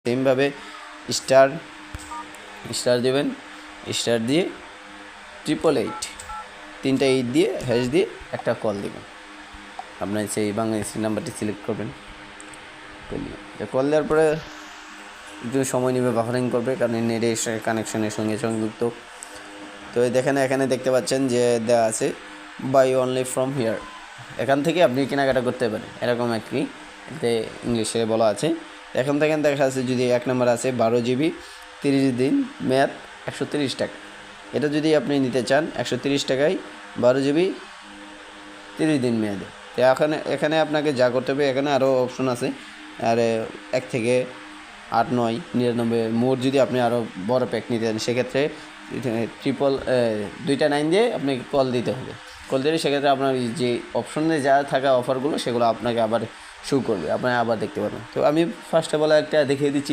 সেমভাবে স্টার দেবেন, স্টার দিয়ে 888 3টা 8 দিয়ে হ্যাশ দিয়ে একটা কল দেবেন। আপনার সেই বাংলাদেশি নাম্বারটি সিলেক্ট করবেন। কল দেওয়ার পরে একটু সময় নেবে, বাফারিং করবে, কারণ নেটে কানেকশনের সঙ্গে সংযুক্ত। তো দেখেন এখানে দেখতে পাচ্ছেন যে দেওয়া আছে বাই অনলি ফ্রম হিয়ার, এখান থেকে আপনি কেনাকাটা করতে পারেন, এরকম একটি এতে ইংলিশে বলা আছে। এখন থেকে দেখা যাচ্ছে যদি 1 নম্বর আছে 12 GB 30 দিন মেয়াদ 130 টাকা। এটা যদি আপনি নিতে চান 130 টাকায় 12 GB 30 দিন মেয়াদে। তো এখানে আপনাকে যা করতে হবে, এখানে আরও অপশন আছে, আর 1 থেকে 8, 9, 99 মোট যদি আপনি আরও বড় প্যাক নিতে চান সেক্ষেত্রে 2টা 9 দিয়ে আপনাকে কল দিতে হবে। কল দিলে সেক্ষেত্রে আপনার যে অপশনে যা থাকা অফারগুলো সেগুলো আপনাকে আবার শো করবে, আপনি আবার দেখতে পারবেন। তো আমি ফার্স্ট অফ অল একটা দেখিয়ে দিচ্ছি।